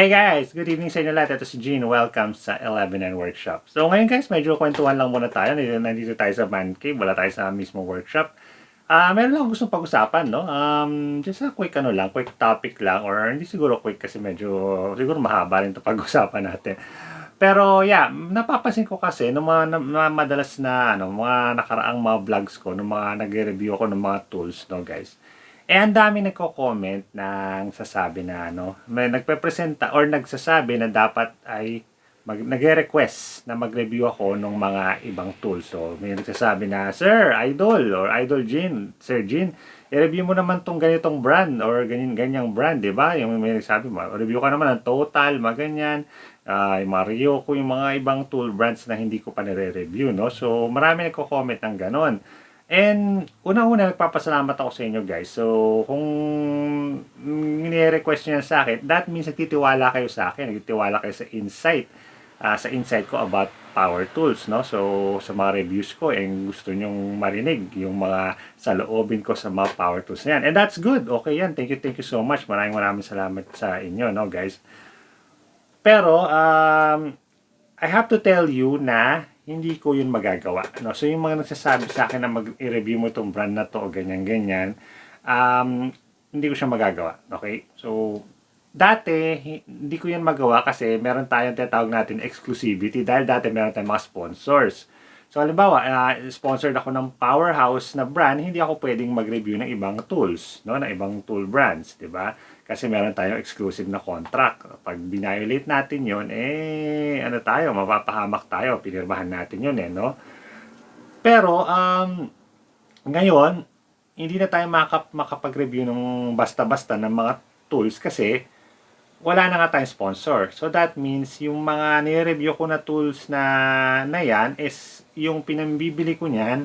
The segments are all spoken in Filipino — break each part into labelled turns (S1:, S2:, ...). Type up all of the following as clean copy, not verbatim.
S1: Hey guys! Good evening sa inyo lahat. Ito si Gene. Welcome sa 11 Workshop. So ngayon guys, medyo kwentuhan lang muna tayo. Nandito tayo sa man cave. Wala tayo sa mismo workshop. Meron lang gustong pag-usapan, no? Just a quick quick topic lang. Or hindi siguro quick kasi siguro mahaba rin ito pag-usapan natin. Pero yeah, napapansin ko kasi nung madalas na mga nakaraang mga vlogs ko, nung mga nagre-review ako ng mga tools, no guys. Ang dami nagko-comment ng sasabi na may nagpe-presenta or nagsasabi na dapat ay nagre-request na mag-review ako ng mga ibang tools. So, may nagsasabi na, Sir, Idol or Idol Jean, Sir Jean, i-review mo naman tong ganitong brand or ganyang brand, di ba? Yung may nagsasabi mo, review ka naman ng Total, maganyan, yung mga Ryoko, yung mga ibang tool brands na hindi ko pa nire-review, no? So, marami nagko-comment ng ganon. And unang-una nagpapasalamat ako sa inyo guys. So kung nire-request niyo yan sa akin, that means nagtitiwala kayo sa akin, nagtitiwala kayo sa insight ko about power tools, no? So sa mga reviews ko, gusto nyong marinig yung mga saloobin ko sa mga power tools na yan. And that's good. Okay yan. Thank you so much. Maraming salamat sa inyo, no guys. Pero I have to tell you na hindi ko yun magagawa. No? So, yung mga nagsasabi sa akin na i-review mo itong brand na to o ganyan-ganyan, hindi ko siya magagawa. Okay? So, dati, hindi ko yan magawa kasi meron tayong tinatawag natin exclusivity dahil dati meron tayong mga sponsors. So, halimbawa, sponsored ako ng powerhouse na brand, hindi ako pwedeng mag-review ng ibang tools, no? Ng ibang tool brands, di ba? Kasi meron tayong exclusive na contract. Pag binayolate natin yon, mapapahamak tayo. Pinirmahan natin yon, no? Pero, ngayon, hindi na tayo makapag-review ng basta-basta ng mga tools kasi wala na nga tayong sponsor. So, that means, yung mga nire-review ko na tools na yan is, yung pinambibili ko niyan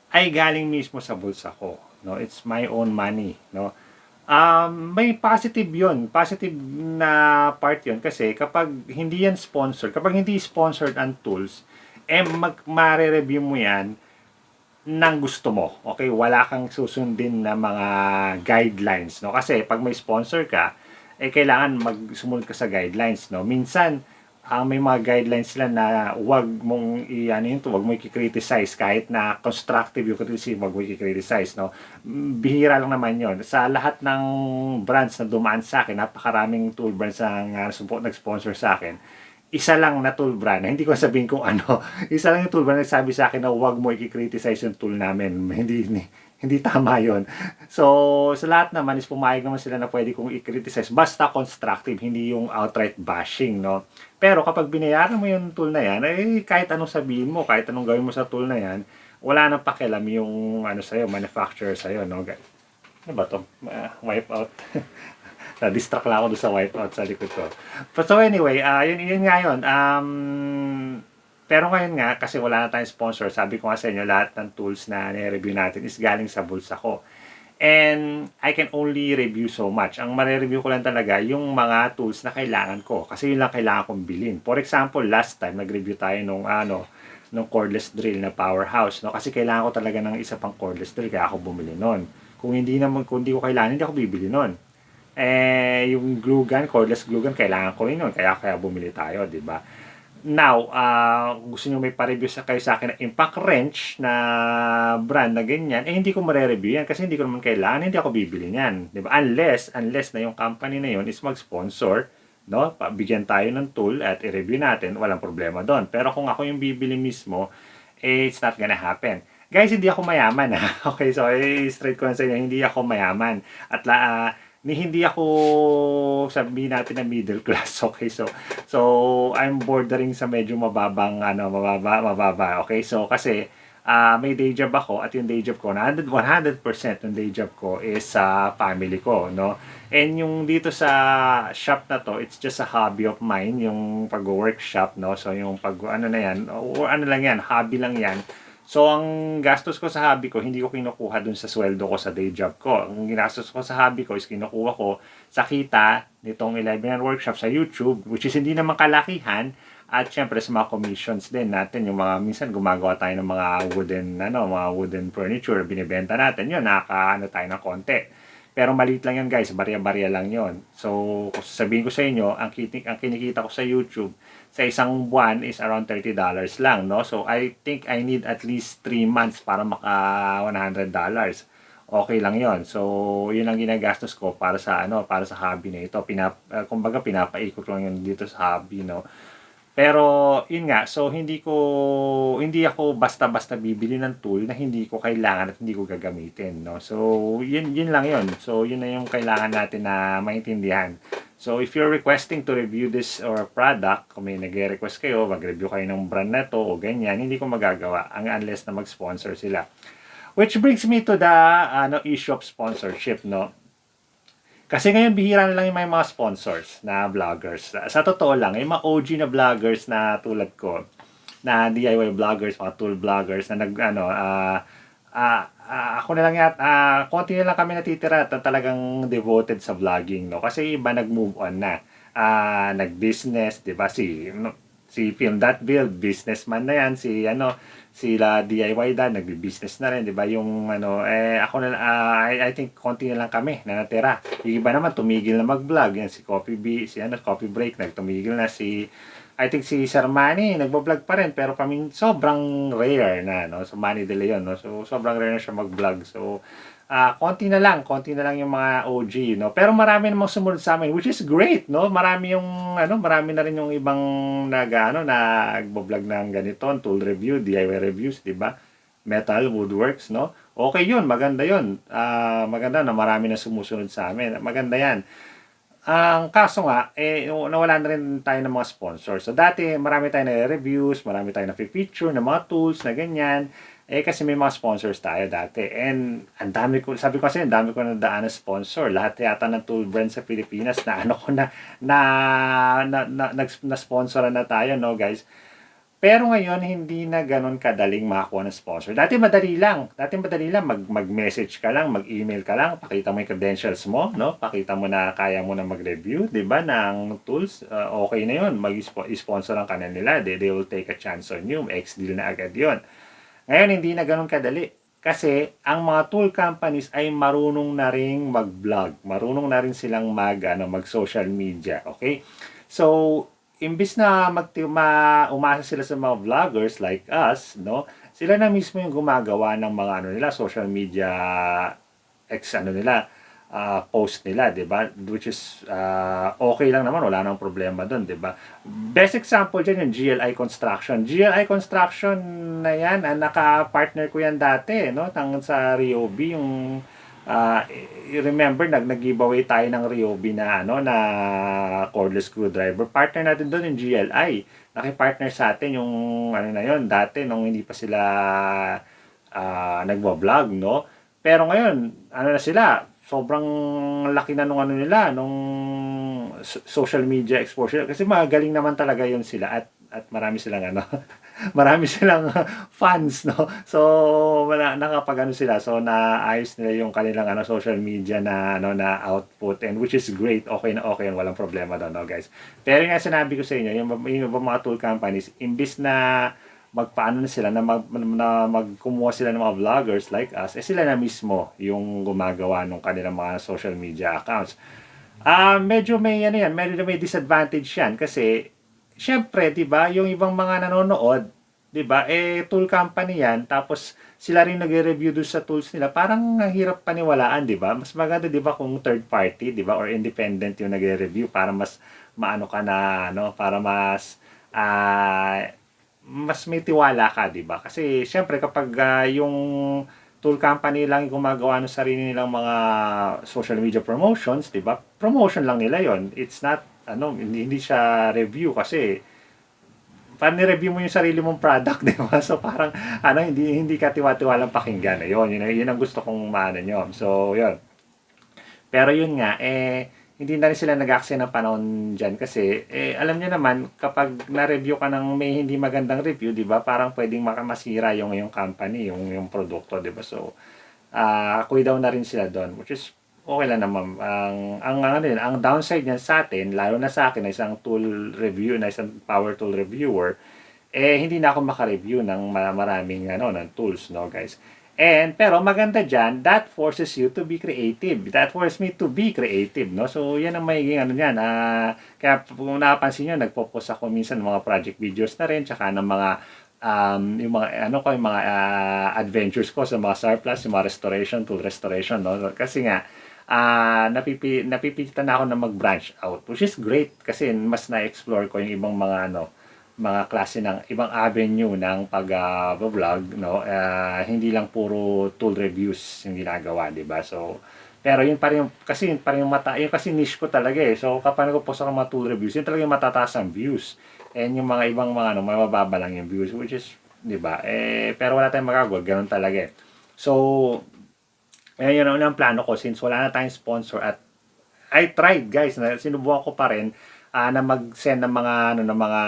S1: ay galing mismo sa bulsa ko. No? It's my own money, no? May positive yon, positive na part yon kasi kapag hindi yan sponsored, kapag hindi sponsored ang tools, mare-review mo yan ng gusto mo. Okay? Wala kang susundin na mga guidelines, no? Kasi pag may sponsor ka, kailangan sumunod ka sa guidelines, no? Minsan, may mga guidelines sila na wag mong wag mo i-criticize kahit na constructive yung criticism, wag mo i-criticize, no? Bihira lang naman yon. Sa lahat ng brands na dumaan sa akin, napakaraming tool brands ang nag-sponsor sa akin. Isa lang na tool brand, hindi ko sabihin kung ano, isa lang yung tool brand na nagsabi sa akin na wag mo i-criticize yung tool namin. Hindi tama yon. So, sa lahat naman is pumayag naman sila na pwede kong i-criticize. Basta constructive, hindi yung outright bashing, no? Pero kapag binayaran mo yung tool na yan, kahit anong sabihin mo, kahit anong gawin mo sa tool na yan, wala nang pakialam yung sa'yo, manufacturer sa'yo, no? Ano ba to? Wipeout. Na-distract lang ako doon sa wipeout sa likod ko. So anyway, yun nga yun. Pero ngayon nga, kasi wala na tayong sponsor, sabi ko nga sa inyo, lahat ng tools na nire-review natin is galing sa bulsa ko. And I can only review so much. Ang mare-review ko lang talaga yung mga tools na kailangan ko. Kasi yun lang kailangan kong bilhin. For example, last time, nag-review tayo nung cordless drill na powerhouse. No? Kasi kailangan ko talaga ng isa pang cordless drill, kaya ako bumili nun. Kung hindi ko kailangan, hindi ako bibili nun. Yung glue gun, cordless glue gun, kailangan ko rin nun. Kaya bumili tayo, di ba? Now, gusto nyo may pa-review kayo sa akin na impact wrench na brand na ganyan, hindi ko mare-review yan kasi hindi ko naman kailangan, hindi ako bibili niyan. Diba? Unless na yung company na yun is mag-sponsor, no? Bigyan tayo ng tool at i-review natin, walang problema doon. Pero kung ako yung bibili mismo, it's not gonna happen. Guys, hindi ako mayaman. Okay, so straight ko na sa inyo, hindi ako mayaman. At hindi ako sabihin natin na middle class, okay? So I'm bordering sa medyo mababa, okay? So kasi may day job ako at yung day job ko 100% yung day job ko is sa family ko, no? And yung dito sa shop na to, it's just a hobby of mine, yung pag-workshop, no? So yung lang yan, hobby lang yan. So, ang gastos ko sa hobby ko, hindi ko kinukuha dun sa sweldo ko sa day job ko. Ang ginastos ko sa hobby ko is kinukuha ko sa kita nitong 11 Workshop sa YouTube, which is hindi naman kalakihan. At syempre sa mga commissions din natin, yung mga minsan gumagawa tayo ng mga wooden furniture, binibenta natin. Yun, tayo ng konti. Pero maliit lang yan guys, barya-barya lang yon. So, kung sasabihin ko sa inyo, ang kinikita ko sa YouTube sa isang buwan is around $30 lang, no? So, I think I need at least 3 months para maka $100. Okay lang yon. So, yun ang ginagastos ko para sa para sa hobby na ito. Kumbaga pinapaikot lang yun dito sa hobby, no? Pero yun nga, so hindi ako basta-basta bibili ng tool na hindi ko kailangan at hindi ko gagamitin, no. So yun lang yun. So yun na yung kailangan natin na maintindihan. So if you're requesting to review this or product, kung may nagre-request kayo, mag-review kayo ng brand na to o ganyan, hindi ko magagawa unless na mag-sponsor sila. Which brings me to the issue of sponsorship, no. Kasi ngayon, bihira na lang yung may mga sponsors na vloggers. Sa totoo lang, yung mga OG na vloggers na tulad ko, na DIY vloggers, mga tool vloggers, na ako na lang konti na lang kami natitira at talagang devoted sa vlogging, no? Kasi iba nag-move on na. Nag-business, di ba? Si Film That Build, businessman na yan. Sila DIY Dad, nagbi-business na rin, di ba? Ako na, I think konti na lang kami na natira. Yung iba naman, tumigil na mag-vlog. Yan, si Coffee Break, nagtumigil na. I think si Sir Manny, nagbo-vlog pa rin, pero sobrang rare na, no? So, Manny De Leon, no? So, sobrang rare na siya mag-vlog. So, konti na lang yung mga OG, no? Pero marami namang sumunod sa amin, which is great, no? Marami na rin yung ibang nagbo-vlog ng ganito, tool review, DIY reviews, di ba? Metal, woodworks, no? Okay yun, maganda yun. Maganda na marami na sumusunod sa amin. Maganda yan. Ang kaso nga, nawala na rin tayo ng mga sponsors. So, dati, marami tayo na reviews, marami tayo na feature ng mga tools na ganyan. Kasi may mga sponsors tayo dati. And, sabi ko kasi, ang dami ko na daan na sponsor. Lahat yata ng tool brand sa Pilipinas na na-sponsoran na tayo, no, guys? Pero ngayon, hindi na ganun kadaling makakuha ng sponsor. Dati madali lang. Mag-message ka lang, mag-email ka lang, pakita mo yung credentials mo, no? Pakita mo na kaya mo na mag-review, 'di ba, ng tools. Okay na 'yon. Mag-sponsor ang kanila. They will take a chance on you. Ex-deal na agad 'yon. Ngayon, hindi na ganun kadali. Kasi ang mga tool companies ay marunong na ring mag-vlog. Marunong na rin silang mag-social media. Okay? So, imbis na umasa sila sa mga vloggers like us, no? Sila na mismo yung gumagawa ng mga social media post nila, 'di ba? Which is okay lang naman, wala nang problema doon, 'di ba? Best example diyan yung GLI Construction. GLI Construction na 'yan, naka-partner ko 'yan dati, no? Sa Ryobi yung remember nag-giveaway tayo ng Ryobi na na cordless screwdriver. Partner natin doon yung GLI. Naki-partner sa atin yung na yon dati nung hindi pa sila nagvo-vlog, no? Pero ngayon, na sila, sobrang laki na nung social media exposure kasi magaling naman talaga yun sila at marami silang marami silang fans, no? So, nakapag sila. So, naayos nila yung kanilang social media na output, and which is great. Okay na okay, walang problema doon, no, guys. Pero nga sinabi ko sa inyo, yung mga tool companies, imbis na magpaano na sila na magkumuha sila ng mga vloggers like us, sila na mismo yung gumagawa ng kanilang mga social media accounts. Medyo may disadvantage yan kasi syempre, 'di ba, yung ibang mga nanonood, 'di ba? Tool company 'yan, tapos sila rin nagre-review doon sa tools nila. Parang hirap paniwalaan, 'di ba? Mas maganda 'di ba kung third party, 'di ba, or independent yung nagre-review para mas maano ka na para mas may tiwala ka, 'di ba? Kasi syempre kapag yung tool company lang yung gumagawa ng sarili nilang mga social media promotions, 'di ba? Promotion lang nila 'yon. It's not hindi siya review kasi review mo yung sarili mong product, 'di ba? So parang hindi ka tiwa-tiwalang pakinggan. Yun ang gusto kong nyo. So, yun. Pero yun nga hindi na rin sila nag-aksaya ng panahon dyan kasi alam niyo naman kapag na-review ka ng may hindi magandang review, 'di ba? Parang pwedeng masira yung company, yung produkto, 'di ba? So kuy daw na rin sila doon, which is okay lang naman. Ang downside niyan sa atin, lalo na sa akin na isang tool review, na isang power tool reviewer, hindi na ako maka-review ng maraming ng tools, no, guys. Pero maganda dyan, that forces you to be creative. That forces me to be creative, no? So, yan ang magiging ano yan. Kaya kung napansin nyo, nagpo-post ako minsan ng mga project videos na rin, tsaka ng mga yung mga ano ko, yung mga adventures ko sa mga surplus, yung mga restoration, tool restoration, no? Kasi nga, napipilitan na ako na mag-branch out, which is great kasi mas na-explore ko yung ibang mga klase ng ibang avenue ng pag-vlog, no? Hindi lang puro tool reviews yung ginagawa, 'di ba? So, pero yun pa rin yung yun kasi niche ko talaga eh. So, kapag nagpo-post ako ng mga tool reviews, yun talaga yung matataas ang views. And yung mga ibang mga mababa lang yung views, which is, 'di ba? Pero wala tayong magagawa, ganun talaga eh. So, yun ang plano ko since wala na tayong sponsor at I tried guys, na sinubukan ko pa rin na mag-send ng mga ng mga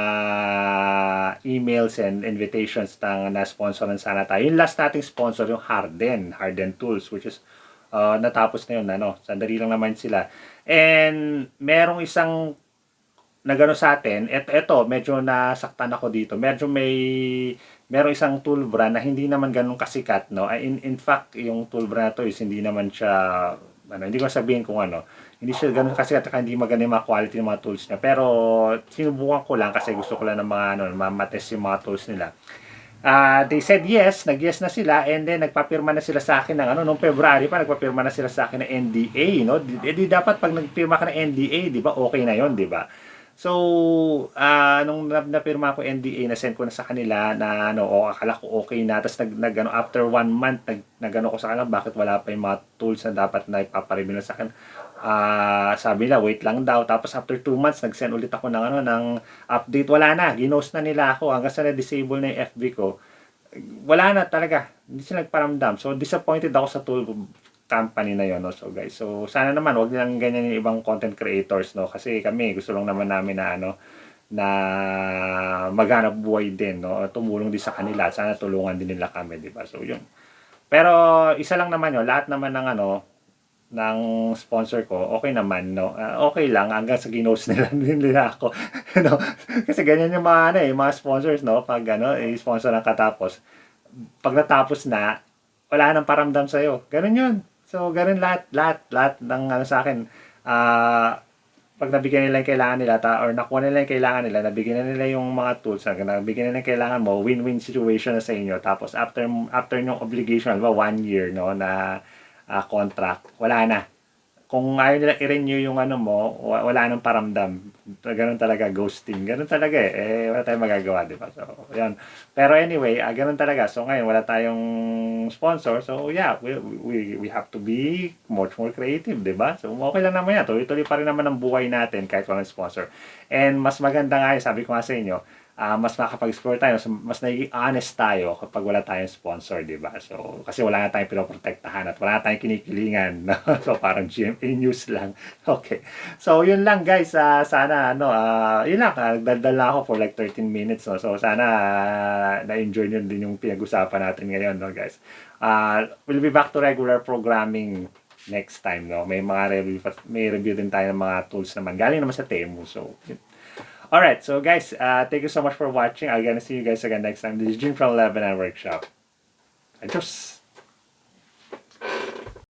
S1: emails and invitations na sponsoran sana tayo. Yung last nating sponsor yung Harden Tools, which is natapos na yun, sandali lang naman sila. And merong isang nagano sa atin, eto medyo nasaktan ako dito. Merong isang tool brand na hindi naman ganun kasikat, no. In fact, yung tool brand na to is hindi naman siya hindi ko sabihin kung hindi siya ganun kasi at hindi maganda yung mga quality ng mga tools niya. Pero sinubukan ko lang kasi gusto ko lang ng mga matest yung mga tools nila. They said yes, nag-yes na sila and then nagpapirma na sila sa akin ng noong February pa nagpapirma na sila sa akin ng NDA, no? Di dapat pag nagpirma ka ng NDA, di ba? Okay na 'yon, di ba? So, nung napirma ko NDA, na-send ko na sa kanila na akala ko okay na. Tapos after 1 month, ko sa kanila, bakit wala pa yung mga tools na dapat na ipapareview na sa akin. Sabi nila, wait lang daw. Tapos after 2 months, nag-send ulit ako ng update. Wala na, ginost na nila ako. Hanggang sa na-disable na yung FB ko. Wala na talaga. Hindi sila nagparamdam. So, disappointed ako sa tool company na yon, no? So guys, so sana naman wag nilang ganyan yung ibang content creators, no? Kasi kami gusto lang naman namin na na maghanap buhay din, no? Tumulong din sa kanila. Sana tulungan din nila kami, di ba? So yun. Pero isa lang naman yun, lahat naman ng ng sponsor ko, okay naman, no? Okay lang hanggang sa ginost nila ako, no? Kasi ganyan yung mga mga sponsors, no? Pag i-sponsor ng katapos, pag natapos na, wala nang paramdam sa iyo. Ganun 'yun. So, ganun lahat ng sa akin. Pag nabigyan nila yung kailangan nila, or nakuha nila yung kailangan nila, nabigyan na nila yung mga tools, nabigyan nila yung kailangan mo, win-win situation na sa inyo. Tapos, after yung obligation, 1 year, no, na contract, wala na. Kung ayaw nila i-renew yung mo, wala nang paramdam. Ganun talaga, ghosting. Ganun talaga wala tayong magagawa, di ba? So, yan. Pero anyway, ganun talaga. So, ngayon, wala tayong sponsor. So, yeah, we have to be much more creative, di ba? So, okay lang naman yan. Tuloy-tuloy pa rin naman ang buhay natin kahit walang sponsor. And mas maganda nga sabi ko nga sa inyo, mas makakapag-explore tayo, mas nagiging honest tayo kapag wala tayong sponsor, di ba? So, kasi wala na tayong pinoprotektahan at wala na tayong kinikilingan. No? So, parang GMA News lang. Okay. So, yun lang guys. Sana, yun lang. Nagdaldal na ako for like 13 minutes. No? So, sana na-enjoy nyo din yung pinag-usapan natin ngayon, no guys. We'll be back to regular programming next time, no? May review din tayo ng mga tools naman. Galing naman sa Temu. So, alright, so guys, thank you so much for watching. I'm gonna see you guys again next time. This is Jim from Lebanon Workshop. Adios!